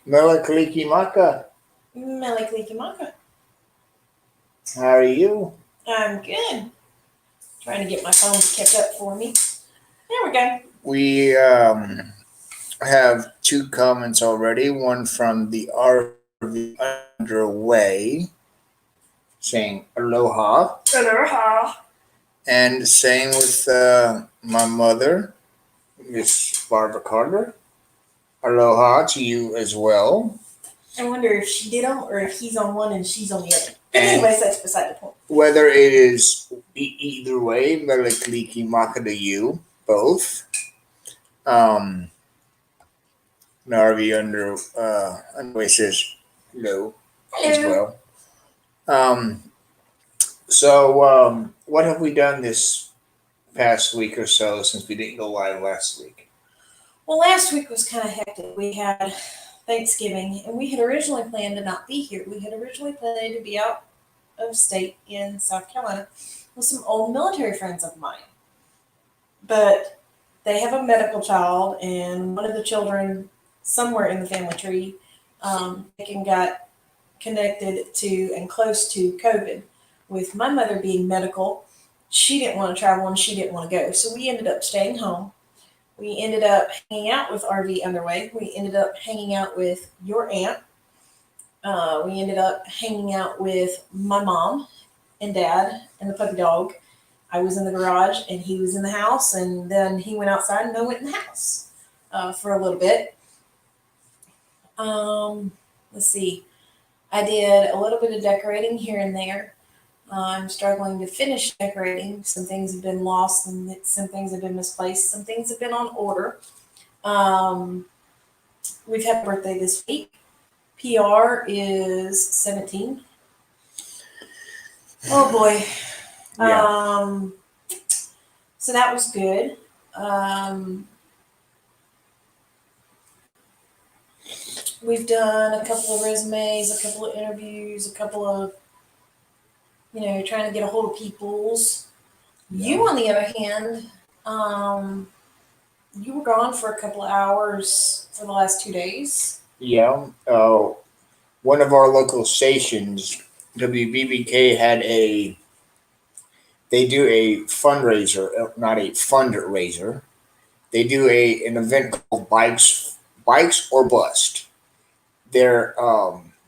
Melakaliki Meliklikimaka. how are you? I'm good. Trying to get my phone kept up for me. There we go. We have two comments already. One from the RV underway saying aloha, Aloha. and same with my mother, Miss Barbara Carter. Aloha to you as well. I wonder if she did them or if he's on one and she's on the other. But And anyways, that's beside the point. whether it is either way, Melakaliki Maka to you both. Um, Narvi underway says hello as Hello. well. Um, so what have we done this past week or so since we didn't go live last week? Well, last week was kind of hectic. We had Thanksgiving, and we had originally planned to not be here. We had originally planned to be out of state in South Carolina with some old military friends of mine. But they have a medical child, and one of the children somewhere in the family tree got connected to and close to COVID. With my mother being medical, she didn't want to travel and she didn't want to go. So we ended up staying home. We ended up hanging out with RV Underway. We ended up hanging out with your aunt. We ended up hanging out with my mom and dad and the puppy dog. I was in the garage and he was in the house, and then he went outside and I went in the house for a little bit. Um, let's see. I did a little bit of decorating here and there. I'm struggling to finish decorating. Some things have been lost, and some things have been misplaced. Some things have been on order. Um, we've had a birthday this week. PR is 17. Oh boy. Yeah. Um, so that was good. Um, we've done a couple of resumes, a couple of interviews, a couple of, trying to get a hold of people's. Yeah. You, on the other hand, um, you were gone for a couple of hours for the last 2 days. Yeah. One of our local stations, WBBK, had a they do a fundraiser, not a fundraiser. They do an event called Bikes or Bust. They're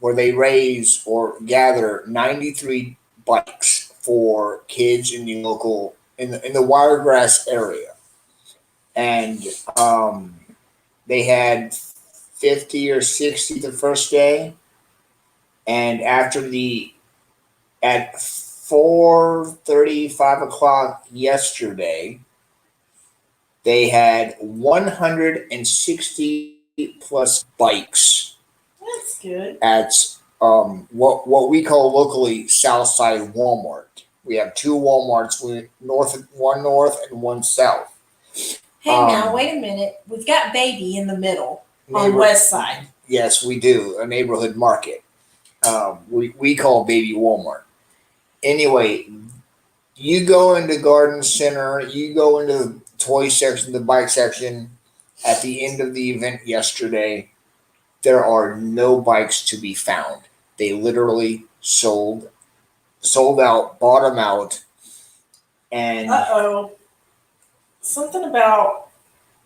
where they raise or gather 93 bikes for kids in the local in the Wiregrass area, and they had 50 or 60 the first day, and after the at 4:30, 5 o'clock yesterday, they had 160 plus bikes That's good. at what we call locally Southside Walmart. We have two Walmarts, one north and one south. Hey, now, wait a minute. We've got Baby in the middle on Neighbor, West Side. yes, we do a neighborhood market. We call Baby Walmart. Anyway, you go into Garden Center, you go into the toy section, the bike section. At the end of the event yesterday, there are no bikes to be found. They literally sold out, bought them out, and Uh oh. Something about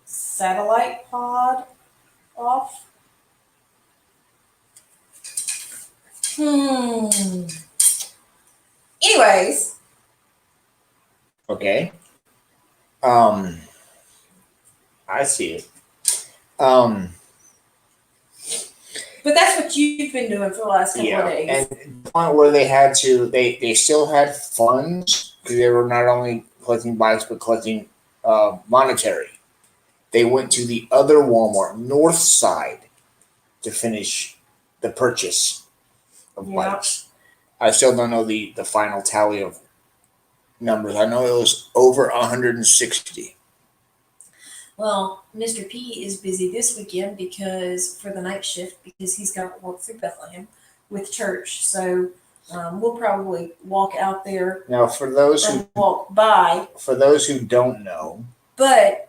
satellite pod off. Hmm. Anyways, okay, um, I see it. Um, but that's what you've been doing for the last couple of yeah, days. and the point where they still had funds because they were not only collecting bikes but collecting monetary. They went to the other Walmart, North Side, to finish the purchase of Yeah. bikes. I still don't know the final tally of numbers. I know it was over 160. Well, Mr. P is busy this weekend because for the night shift because he's got to work through Bethlehem with church. So we'll probably walk out there Now, or walk by, for those who don't know, but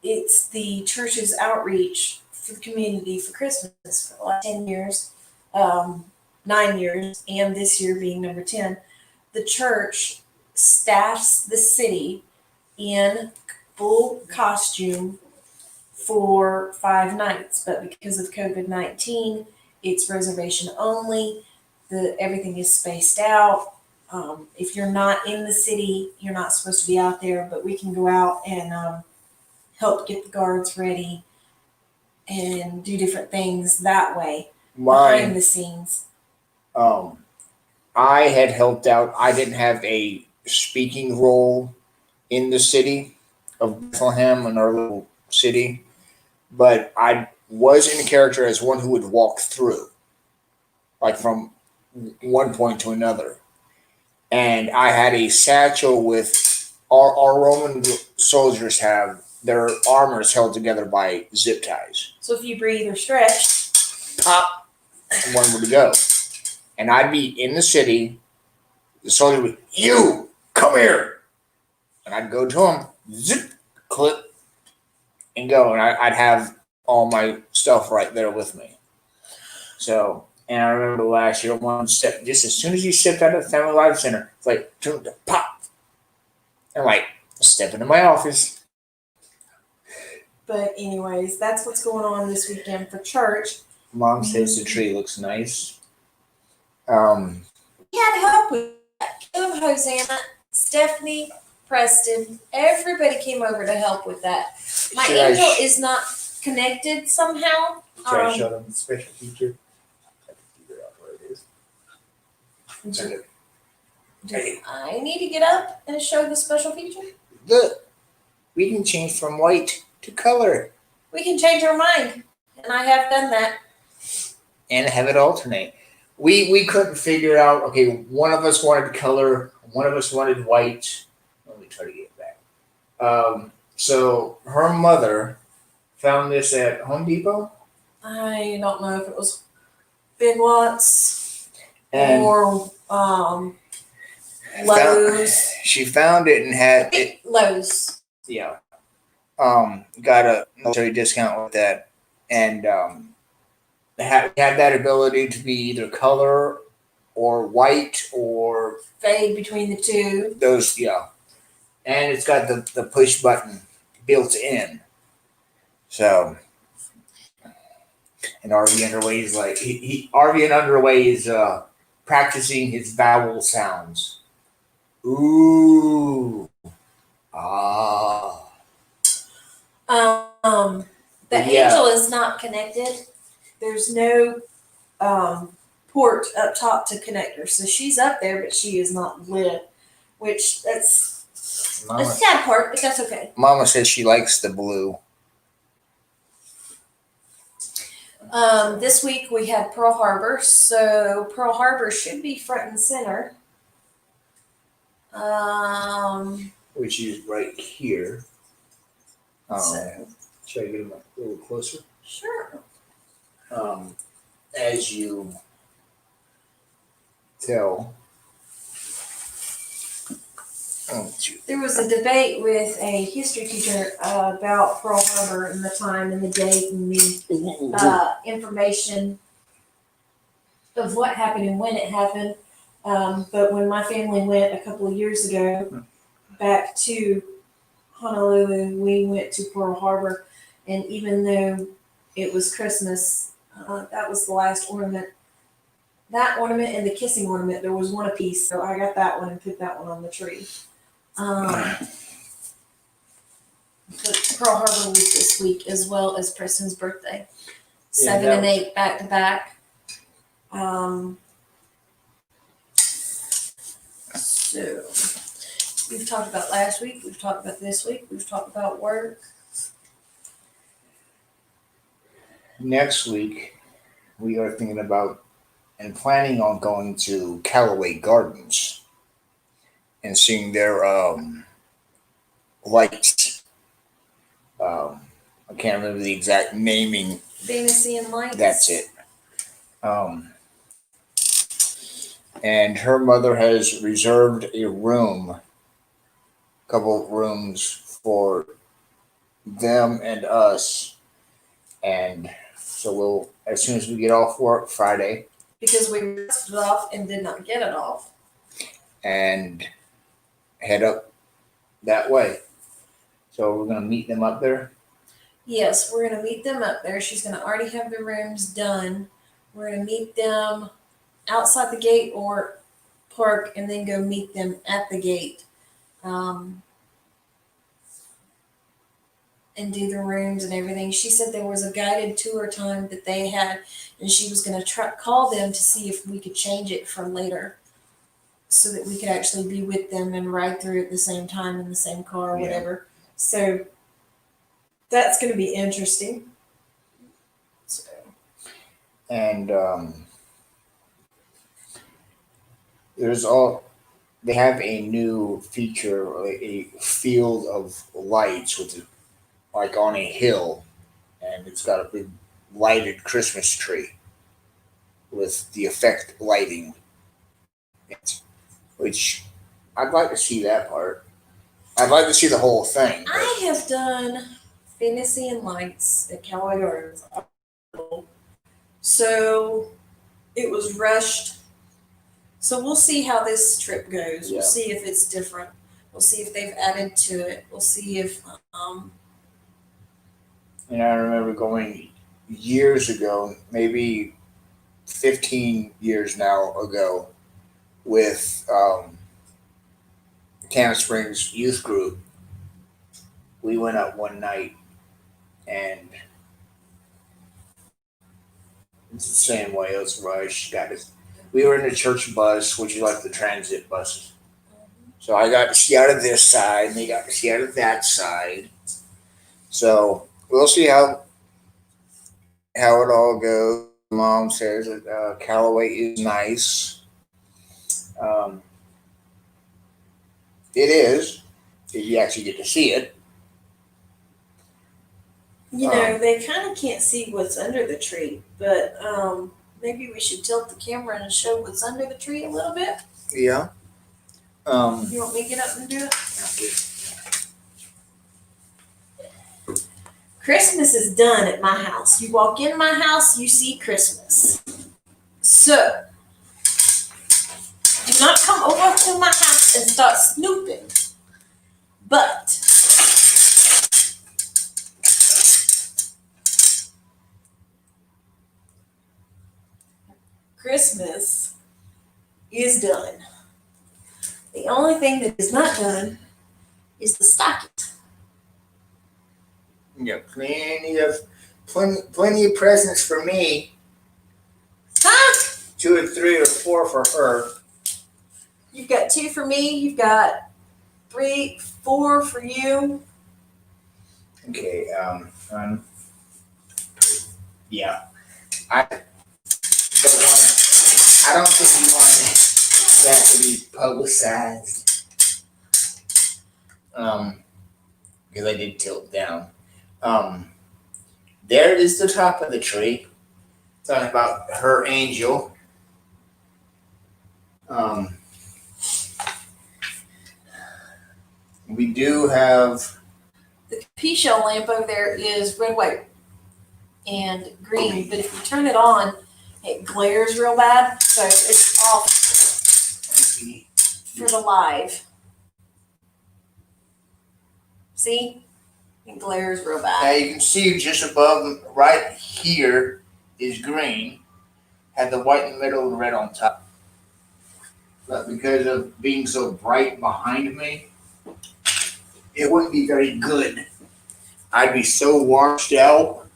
it's the church's outreach for the community for Christmas for the last 10 years, 9 years, and this year being number 10. The church staffs the city in full costume for 5 nights, but because of COVID-19, it's reservation only. Everything is spaced out. If you're not in the city, you're not supposed to be out there, but we can go out and help get the guards ready and do different things that way behind the scenes. I had helped out. I didn't have a speaking role in the city of Bethlehem, in our little city, but I was in character as one who would walk through, like from one point to another. And I had a satchel with our Roman soldiers have their armors held together by zip ties. So if you breathe or stretch, Pop, and one would go. And I'd be in the city. The soldier would, you come here, and I'd go to him, zip, clip, and go. And I'd have all my stuff right there with me. So, and I remember last year, one step, just as soon as you stepped out of the Family Life Center, it's like, pop. And like, step into my office. but anyways, that's what's going on this weekend for church. Mom says the tree looks nice. We had help with that. Caleb, Hosanna, Stephanie, Preston, everybody came over to help with that. My angel is not connected somehow. Should I show them the special feature? I can figure out where it is. Do I need to get up and show the special feature? Look, we can change from white to color. We can change our mind, and I have done that. And have it alternate. We couldn't figure out, okay, one of us wanted color, one of us wanted white. Let me try to get it back. So her mother found this at Home Depot. I don't know if it was Big Lots And or Lowe's. She found it and had it. Lowe's. Yeah. Got a military discount with that. And had that ability to be either color or white or Fade between the two. those, yeah. And it's got the push button built in. So, and RV Underway is like RV and Underway is practicing his vowel sounds. Ooh, ah. The angel is not connected. There's no port up top to connect her, so she's up there, but she is not lit. Which that's a sad part, but that's okay. Mama says she likes the blue. This week we had Pearl Harbor, so Pearl Harbor should be front and center. Which is right here. So Should I get him a little closer? sure. As you tell. There was a debate with a history teacher about Pearl Harbor and the time and the date and the information of what happened and when it happened. But when my family went a couple of years ago back to Honolulu, we went to Pearl Harbor, and even though it was Christmas, that was the last ornament. That ornament and the kissing ornament, there was one apiece, so I got that one and put that one on the tree. But Pearl Harbor was this week as well as Preston's birthday. 7 and 8 back to back. So we've talked about last week, we've talked about this week, we've talked about work. Next week, we are thinking about and planning on going to Callaway Gardens and seeing their lights. I can't remember the exact naming. Venusian lights. That's it. And her mother has reserved a couple of rooms for them and us. And so we'll, as soon as we get off work Friday Because we rested it off and did not get it off. and head up that way. So we're gonna meet them up there. Yes, we're gonna meet them up there. She's gonna already have the rooms done. We're gonna meet them outside the gate or park and then go meet them at the gate. And do the rooms and everything. She said there was a guided tour time that they had, and she was going to call them to see if we could change it for later, so that we could actually be with them and ride through at the same time in the same car or Yeah. whatever. So that's going to be interesting. So. And they have a new feature, a field of lights with like on a hill, and it's got a big lighted Christmas tree with the effect lighting, which I'd like to see that part. I'd like to see the whole thing. But I have done fantasy and lights at Cowboy Gardens, so it was rushed. So we'll see how this trip goes. Yeah. We'll see if it's different. We'll see if they've added to it. We'll see if and I remember going years ago, maybe 15 years now ago, with Camp Springs youth group. We went up one night, and it's the same way. It was rushed. We were in the church bus, which is like the transit buses. So I got to see out of this side, and they got to see out of that side. So we'll see how it all goes. Mom says that Callaway is nice. Um, it is if you actually get to see it. you know, they kind of can't see what's under the tree, but maybe we should tilt the camera and show what's under the tree a little bit. Yeah. You want me to get up and do it? Christmas is done at my house. You walk in my house, you see Christmas. So, do not come over to my house and start snooping. But, Christmas is done. The only thing that is not done is the stocking. Yeah, plenty of presents for me. Huh? 2 or 3 or 4 for her. You've got 2 for me. You've got 3, 4 for you. Okay. Yeah. I don't think you want that to be publicized. Because I did tilt down. There is the top of the tree. Talking about her angel. We do have The pea shell lamp over there is red, white, and green. But if you turn it on, it glares real bad. So it's off for the live. See? It glares real now bad. you can see just above right here is green. Had the white in the middle and red on top. But because of being so bright behind me, it wouldn't be very good. I'd be so washed out.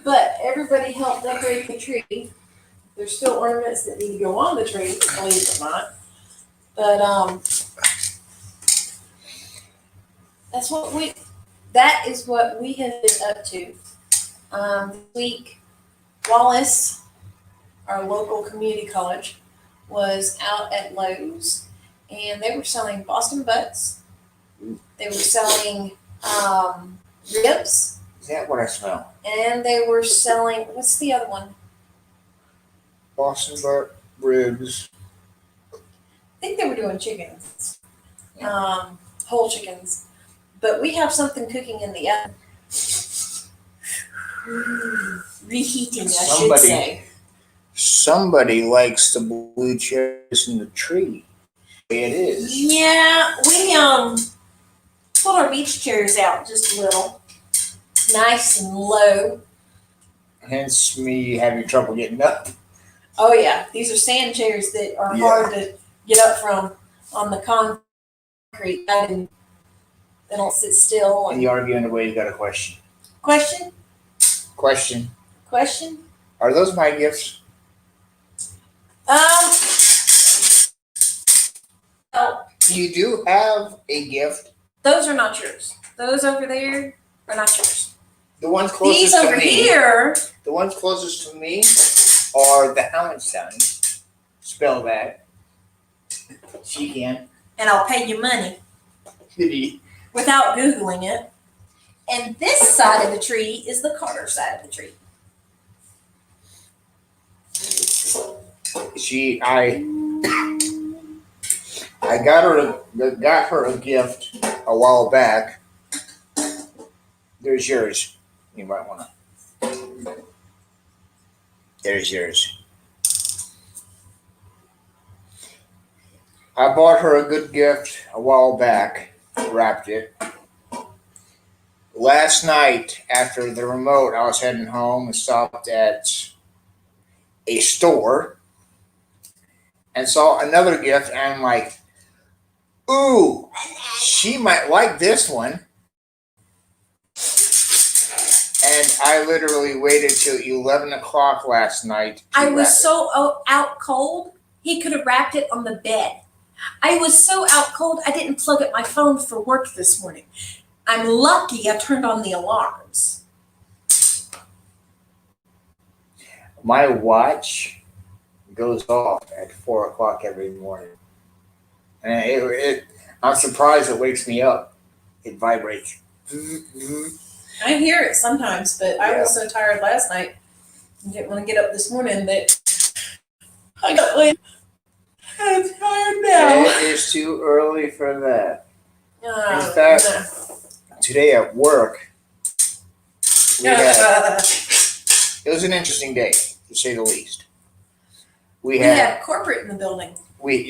But everybody helped decorate the tree. There's still ornaments that need to go on the tree, believe it or not. But that is what we have been up to. This week, Wallace, our local community college, was out at Lowe's, and they were selling Boston butts. They were selling ribs, Is that what I smell? and they were selling, what's the other one? Boston butt, ribs. I think they were doing chickens, whole chickens. but we have something cooking in the oven. Reheating, I should say. Somebody likes the blue cherries in the tree. It is. Yeah, we pulled our beach chairs out just a little, nice and low. Hence me having trouble getting up. Oh yeah, these are sand chairs that are hard to get up from on the concrete. They don't sit still. And you arguing away, you got a question. Question? Question? Are those my gifts? Oh, you do have a gift. Those are not yours. Those over there are not yours. The ones closest These over here. The ones closest to me are the Houndstown. Spell that. She can. And I'll pay you money. Without Googling it. And this side of the tree is the Carter side of the tree. I got her a gift a while back. There's yours. You might want to. There's yours. I bought her a good gift a while back. Wrapped it. Last night, after the remote, I was heading home and stopped at a store and saw another gift, and I'm like, ooh, she might like this one. And I literally waited till 11 o'clock last night. I was so out cold, he could have wrapped it on the bed. I was so out cold, I didn't plug up my phone for work this morning. I'm lucky I turned on the alarms. My watch goes off at 4 o'clock every morning. And I'm surprised it wakes me up. It vibrates. I hear it sometimes, but I was so tired last night. I didn't want to get up this morning that I got late. I'm tired now. It is too early for that. In fact, today at work, it was an interesting day, to say the least. We had corporate in the building. We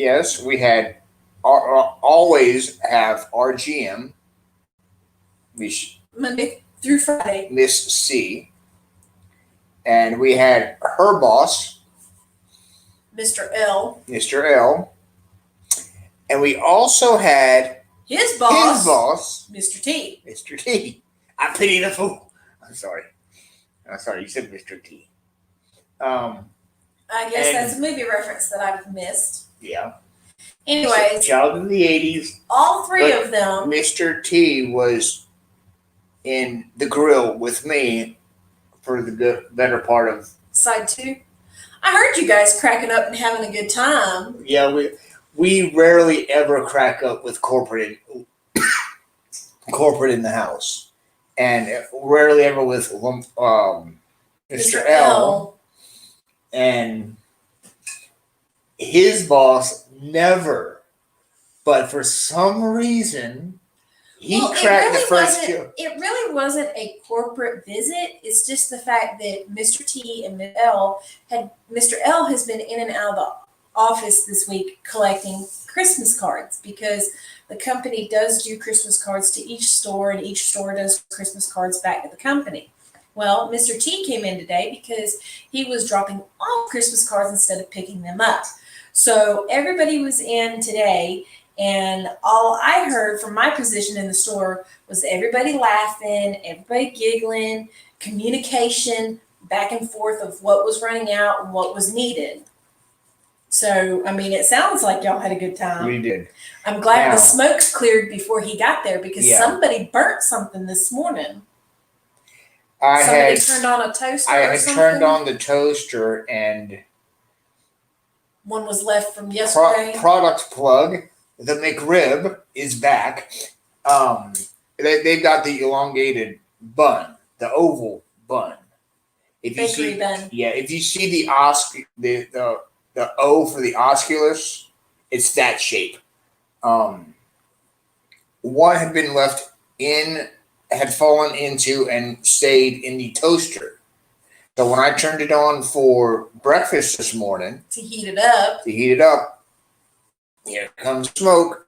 had always have our GM, Monday through Friday, Miss C, and we had her boss, Mr. L, and we also had his boss, Mr. T. I pity the fool. I'm sorry. You said Mr. T. I guess that's a movie reference that I've missed. Yeah. Anyways, child of the 80s. All three of them. Mr. T was in the grill with me for the better part of side 2. I heard you guys cracking up and having a good time. Yeah, we rarely ever crack up with corporate in the house, and rarely ever with Mr. L. And his boss never, but for some reason he cracked the first joke. It really wasn't a corporate visit. It's just the fact that Mr. T and Mr. L has been in and out of the office this week collecting Christmas cards, because the company does do Christmas cards to each store, and each store does Christmas cards back to the company. Well, Mr. T came in today because he was dropping off Christmas cards instead of picking them up. So everybody was in today, and all I heard from my position in the store was everybody laughing, everybody giggling, communication back and forth of what was running out and what was needed. So, I mean, it sounds like y'all had a good time. We did. I'm glad the smoke cleared before he got there, because somebody burnt something this morning. Somebody turned on a toaster. I had turned on the toaster, and one was left from yesterday. Product plug. The McRib is back. They've got the elongated bun, the oval bun. Bakery bun. Yeah, if you see the O for the osculus, it's that shape. One had been left had fallen into and stayed in the toaster. So when I turned it on for breakfast this morning To heat it up. here comes smoke.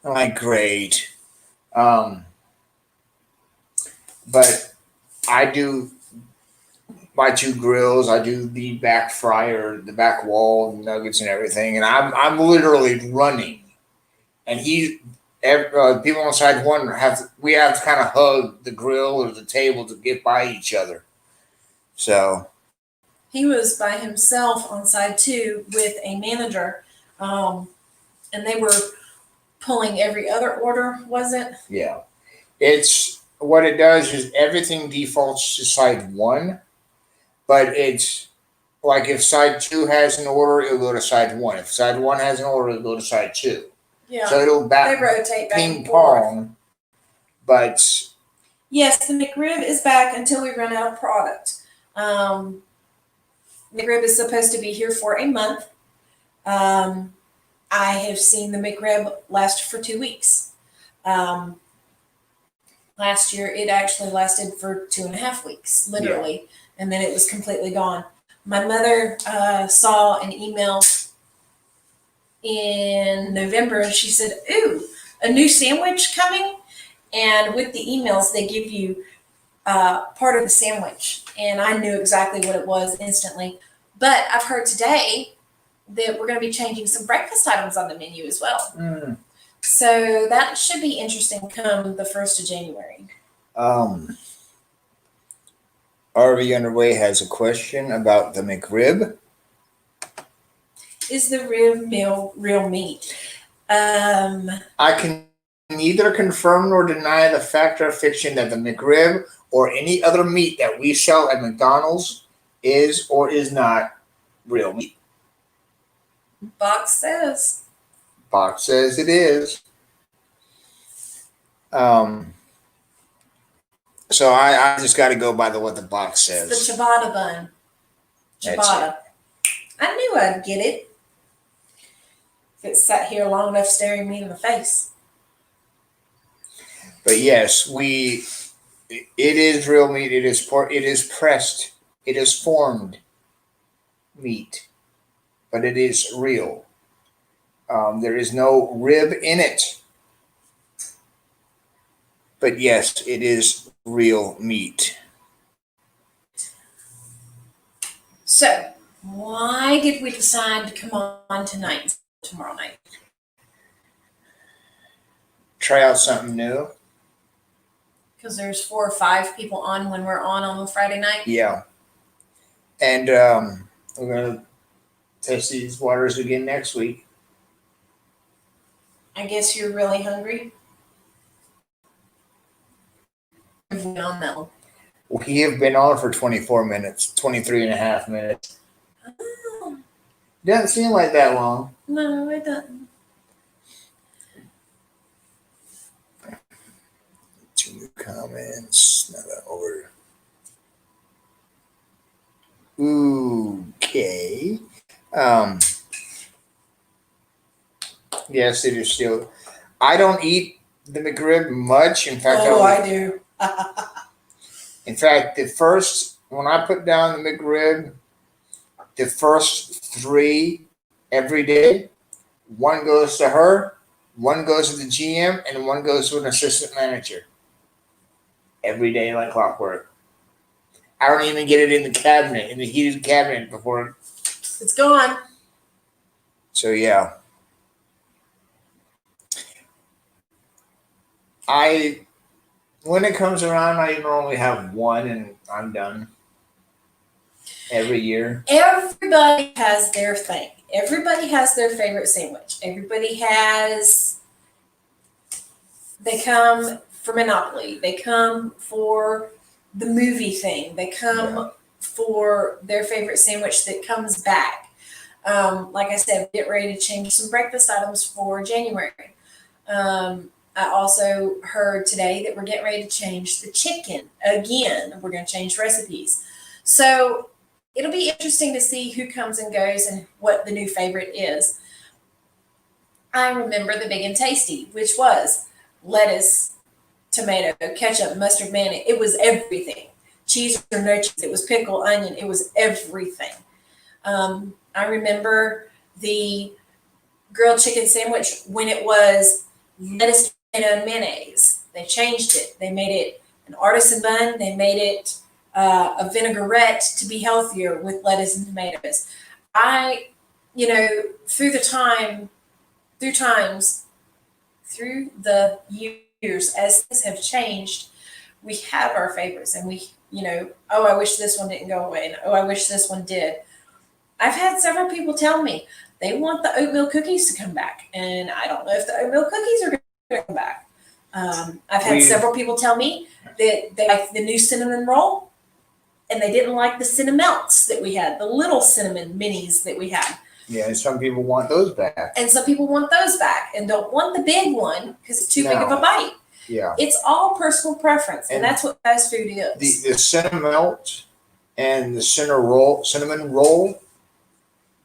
I'm like, great. Um, but I do my two grills. I do the back fryer, the back wall, nuggets and everything, and I'm literally running. And people on side one we have to kind of hug the grill or the table to get by each other. So He was by himself on side two with a manager, and they were pulling every other order. Was it? yeah, it's what it does is everything defaults to side one, but it's like if side two has an order, it'll go to side one. If side one has an order, it'll go to side two. Yeah. So it'll They rotate back ping and forth. pong, but Yes, the McRib is back until we run out of product. McRib is supposed to be here for a month. I have seen the McRib last for 2 weeks. Last year, it actually lasted for 2.5 weeks, literally, and then it was completely gone. My mother saw an email in November, and she said, "Ooh, a new sandwich coming!" And with the emails, they give you part of the sandwich, and I knew exactly what it was instantly. But I've heard today that we're going to be changing some breakfast items on the menu as well. So that should be interesting come the 1st of January. RV Underway has a question about the McRib. Is the rib meal real meat? I can neither confirm nor deny the fact or fiction that the McRib or any other meat that we sell at McDonald's is or is not real meat. Box says. Box says it is. So I just got to go by what the box says. It's the ciabatta bun. Ciabatta. I knew I'd get it. If it sat here long enough staring me in the face. But yes, it is real meat. It is pork. It is pressed. It is formed meat, but it is real. There is no rib in it. But yes, it is real meat. So, why did we decide to come on tonight, tomorrow night? Try out something new. Because there's 4 or 5 people on when we're on a Friday night. Yeah. And we're going to test these waters again next week. I guess you're really hungry. No. We have been on for 24 minutes, 23 and a half minutes. Oh, Doesn't seem like that long. no, it doesn't. 2 new comments. Another order. Okay. Yes, it is still. I don't eat the McRib much. In fact, I do. In fact, when I put down the McRib, the first 3 every day, 1 goes to her, 1 goes to the GM, and 1 goes to an assistant manager. Every day like clockwork. I don't even get it in the cabinet, in the heated cabinet before. It's gone. So yeah. When it comes around, I normally have 1 and I'm done. Every year. Everybody has their thing. Everybody has their favorite sandwich. They come for Monopoly. They come for the movie thing. They come for their favorite sandwich that comes back. Like I said, get ready to change some breakfast items for January. I also heard today that we're getting ready to change the chicken again. We're going to change recipes. So it'll be interesting to see who comes and goes and what the new favorite is. I remember the Big and Tasty, which was lettuce, tomato, ketchup, mustard, mayonnaise. It was everything. Cheese or no cheese. It was pickle, onion. It was everything. I remember the grilled chicken sandwich when it was lettuce, tomato, and mayonnaise. They changed it. They made it an artisan bun. They made it a vinaigrette to be healthier with lettuce and tomatoes. I, through the years, as things have changed, we have our favorites, and oh, I wish this one didn't go away, and oh, I wish this one did. I've had several people tell me they want the oatmeal cookies to come back, and I don't know if the oatmeal cookies are going to come back. I've had several people tell me that they like the new cinnamon roll, and they didn't like the cinnamelts that we had, the little cinnamon minis that we had. Yeah, and some people want those back. And some people want those back and don't want the big one because it's too big of a bite. Yeah. It's all personal preference, and that's what fast food is. The cinnamelt and the cinnamon roll,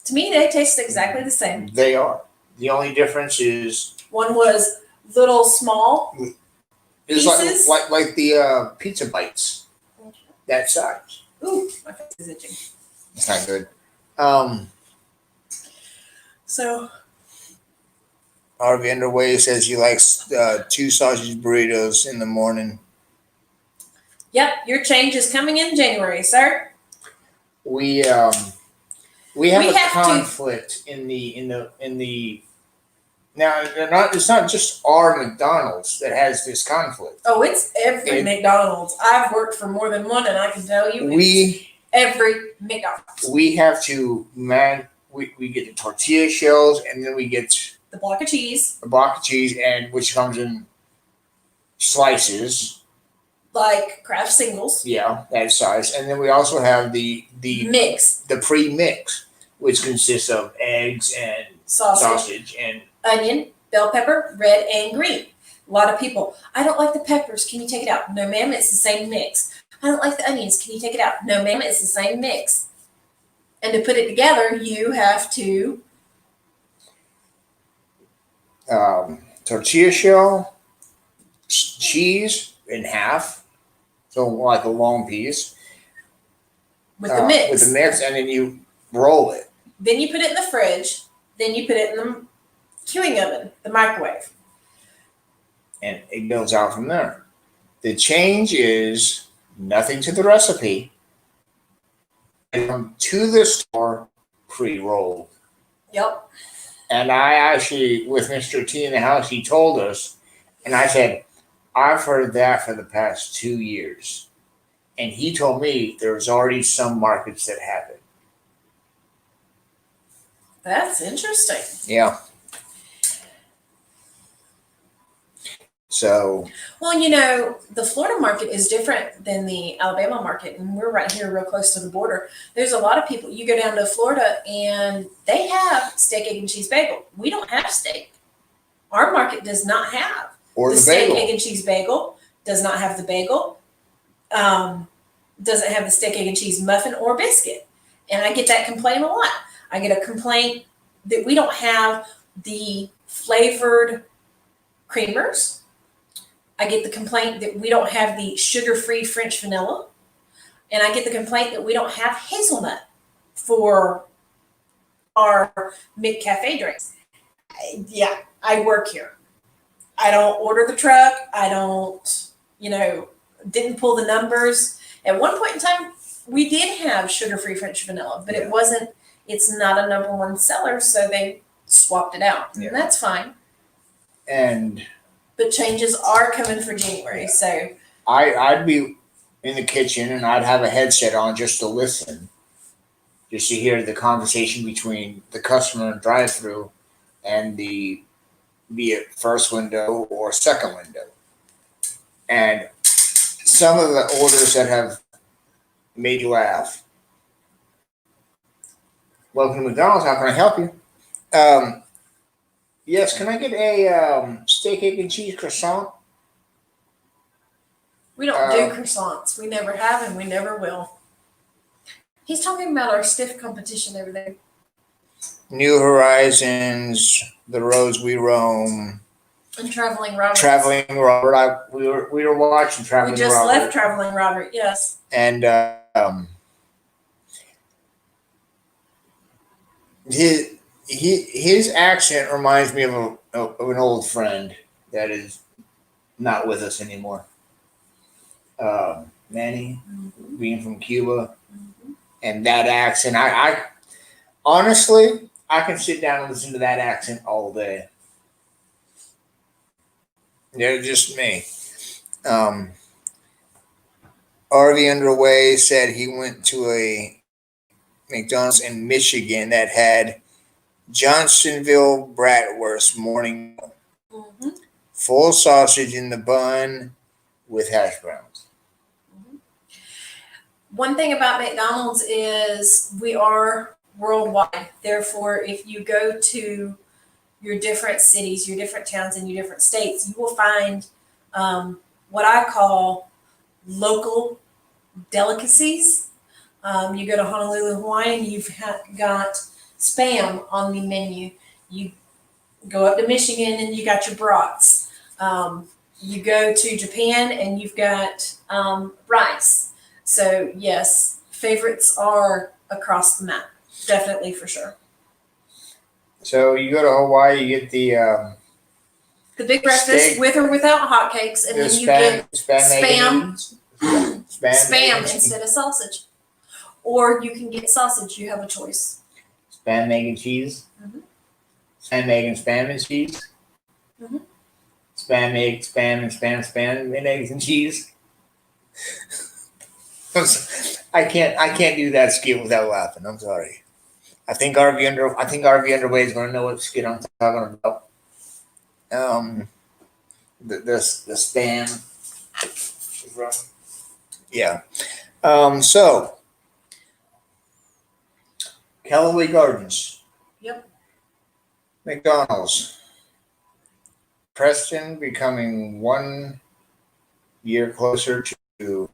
to me, they taste exactly the same. They are. The only difference is one was little small it's pieces. like the pizza bites. That size. Ooh, my face is itching. It's not good. So Harvey Underway says he likes 2 sausage burritos in the morning. Yep, your change is coming in January, sir. We have a conflict in the now it's not just our McDonald's that has this conflict. Oh, it's every McDonald's. I've worked for more than one, and I can tell you every McDonald's. We have to we get the tortilla shells, and then we get the block of cheese. A block of cheese, and which comes in slices. Like Kraft singles. Yeah, that size. And then we also have the mix. The pre-mix, which consists of eggs and sausage and onion, bell pepper, red and green. A lot of people, I don't like the peppers. Can you take it out? No, ma'am, it's the same mix. I don't like the onions. Can you take it out? No, ma'am, it's the same mix. And to put it together, you have to tortilla shell, cheese in half, so like a long piece. With the mix. With the mix, and then you roll it. Then you put it in the fridge. Then you put it in the queuing oven, the microwave. And it goes out from there. The change is nothing to the recipe. Come to the store pre-rolled. Yep. And I actually, with Mr. T in the house, he told us, and I said, I've heard that for the past 2 years. And he told me there's already some markets that have it. That's interesting. Yeah. So. Well, the Florida market is different than the Alabama market, and we're right here real close to the border. There's a lot of people, you go down to Florida and they have steak, egg, and cheese bagel. We don't have steak. Our market does not have the steak, bagel. Egg, and cheese bagel, does not have the bagel, doesn't have the steak, egg, and cheese muffin or biscuit. And I get that complaint a lot. I get a complaint that we don't have the flavored creamers. I get the complaint that we don't have the sugar-free French vanilla. And I get the complaint that we don't have hazelnut for our McCafe drinks. Yeah, I work here. I don't order the truck. I don't, didn't pull the numbers. At one point in time, we did have sugar-free French vanilla, but it's not a number one seller, so they swapped it out. Yeah. And that's fine. But changes are coming for January, so. I'd be in the kitchen and I'd have a headset on just to listen, just to hear the conversation between the customer and drive-through and be it first window or second window. And some of the orders that have made you laugh. Welcome to McDonald's. How can I help you? Yes, can I get a steak, egg, and cheese croissant? We don't do croissants. We never have and we never will. He's talking about our stiff competition over there. New Horizons, the roads we roam. And Traveling Robert. Traveling Robert. We were watching Traveling We just Robert. left Traveling Robert. Yes. And his accent reminds me of an old friend that is not with us anymore. Manny, Mm-hmm. being from Cuba, Mm-hmm. and that accent. I honestly, I can sit down and listen to that accent all day. Yeah, just me. Um, RV Underway said he went to a McDonald's in Michigan that had Johnsonville bratwurst morning, Mm-hmm. full sausage in the bun with hash browns. Mm-hmm. One thing about McDonald's is we are worldwide. Therefore, if you go to your different cities, your different towns, and your different states, you will find what I call local delicacies. You go to Honolulu, Hawaii, and got spam on the menu. You go up to Michigan, and you got your brats. You go to Japan, and you've got rice. So yes, favorites are across the map, definitely for sure. So you go to Hawaii, you get The big breakfast steak, with or without hotcakes, and the then you get spam, spam, spam egg, instead of sausage. Or you can get sausage. You have a choice. spam, egg, and cheese. Mhm. Spam, egg, and spam and cheese. Mhm. Spam, egg, spam, and spam, and eggs and cheese. I can't do that skit without laughing. I'm sorry. I think RV Underway is going to know what skit I'm talking about. Um, the spam. Yeah. So Callaway Gardens, Yep. McDonald's, Preston becoming 1 year closer to.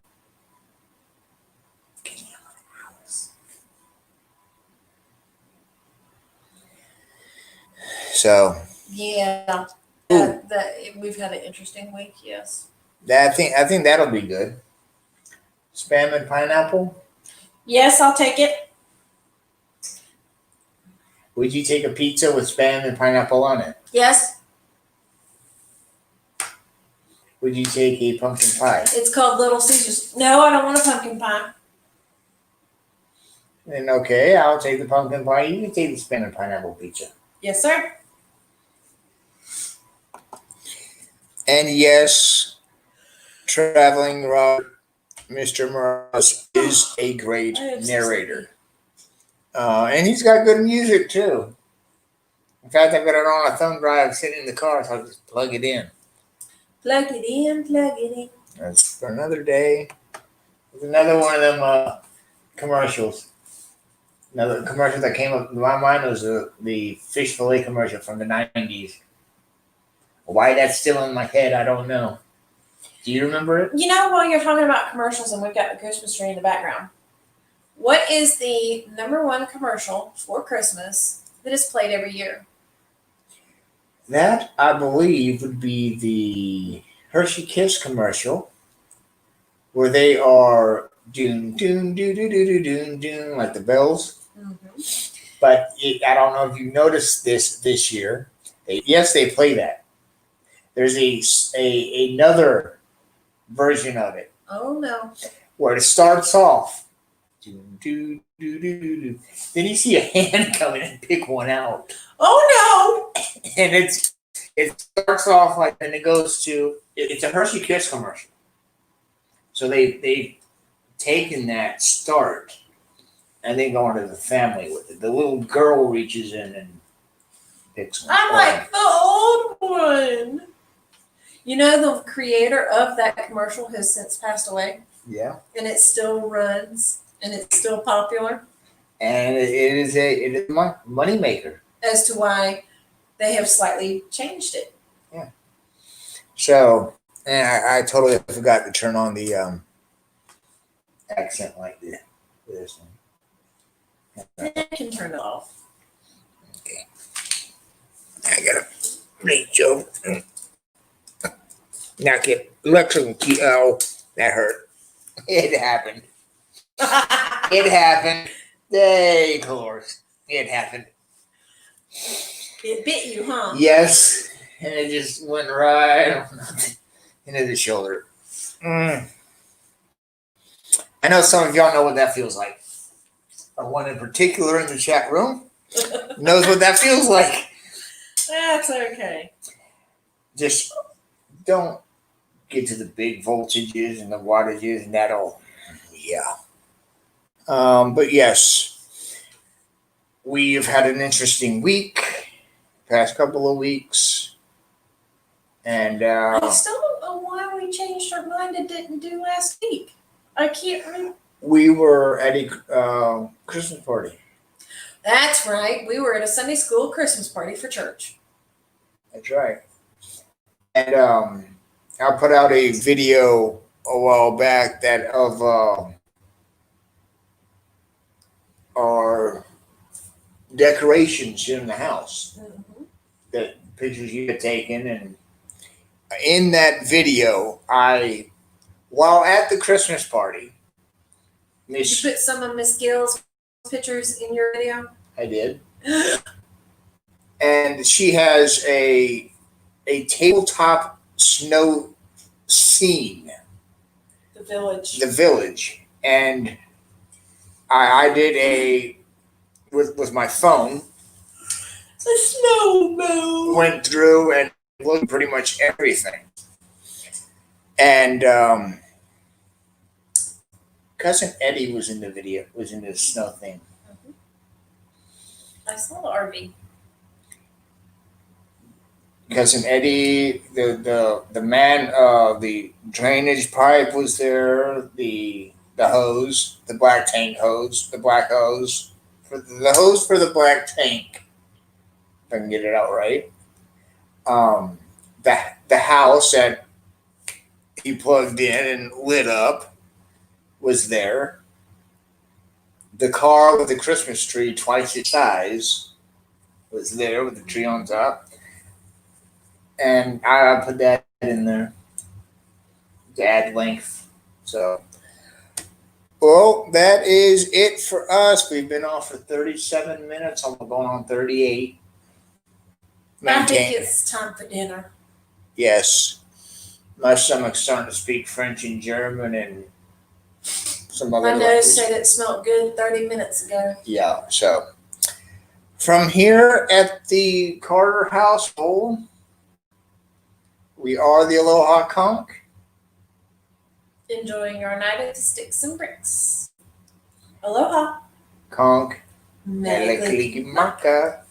So Yeah. ooh, We've had an interesting week. Yes. I think that'll be good. Spam and pineapple. Yes, I'll take it. Would you take a pizza with spam and pineapple on it? Yes. Would you take a pumpkin pie? It's called Little Caesars. No, I don't want a pumpkin pie. Then okay, I'll take the pumpkin pie. You can take the spam and pineapple pizza. Yes, sir. And yes, traveling Robert, Mr. Morales is a great I am so narrator. And he's got good music too. In fact, I've got it on a thumb drive sitting in the car, so I'll just plug it in. Plug it in, plug it in. That's for another day. There's another one of them commercials. Another commercial that came up in my mind was the fish fillet commercial from the 90s. Why that's still in my head, I don't know. Do you remember it? You know, while you're talking about commercials and we've got the Christmas tree in the background, what is the number one commercial for Christmas that is played every year? That, I believe, would be the Hershey Kiss commercial where they are doon, doon, doo, doo, doo, doo, doon, doon, like the bells. Mm-hmm. But I don't know if you noticed this year. Yes, they play that. There's another version of it Oh, no. where it starts off. Doo, doo, doo, doo, doo, doo. Then you see a hand come in and pick one out. Oh, And it starts off like, and it goes to, it's a Hershey Kiss commercial. So they've taken that start and they go into the family with it. The little girl reaches in and picks no. one. I like the old one. You know, the creator of that commercial has since passed away, Yeah. and it still runs, and it's still popular And it is a money maker. as to why they have slightly changed it. Yeah. So, and I totally forgot to turn on the accent like this one. I can turn it off. Okay. I gotta reach over. Knock it. Electrical key. Oh, that hurt. It happened. It happened. Hey, of course. It happened. It bit you, huh? Yes. And it just went right into the shoulder. I know some of y'all know what that feels like. One in particular in the chat room knows what that feels like. That's okay. Just don't get to the big voltages and the wattages, and that'll, yeah. But yes, we've had an interesting week, past couple of weeks, and I still don't know why we changed our mind and didn't do last week. I can't remember. we were at a Christmas party. That's right. We were at a Sunday school Christmas party for church. That's right. And I put out a video a while back that of our decorations in the house, that pictures you had taken, and in that video, while at the Christmas party, Did you put some of Miss Gill's pictures in your video? I did, and she has a tabletop snow scene, The village, and I did a with my phone. A snowball. Went through and looked pretty much everything, and cousin Eddie was in the video, was in the snow thing. I saw the RV. Cousin Eddie, the man, the drainage pipe was there, the hose, the black tank hose, the black hose, the hose for the black tank. If I can get it out right. The house that he plugged in and lit up was there. The car with the Christmas tree twice its size was there with the tree on top. And I put that in there to add length. So, well, that is it for us. We've been off for 37 minutes. I'm going on 38. I think it's time for dinner. Yes. My stomach's starting to speak French and German and some other I noticed language. that it smelled good 30 minutes ago. Yeah, so from here at the Carter household, we are the Aloha Conch. Enjoying our night at the Sticks and Bricks. Aloha. Conch. Mele Mele Kalikimaka.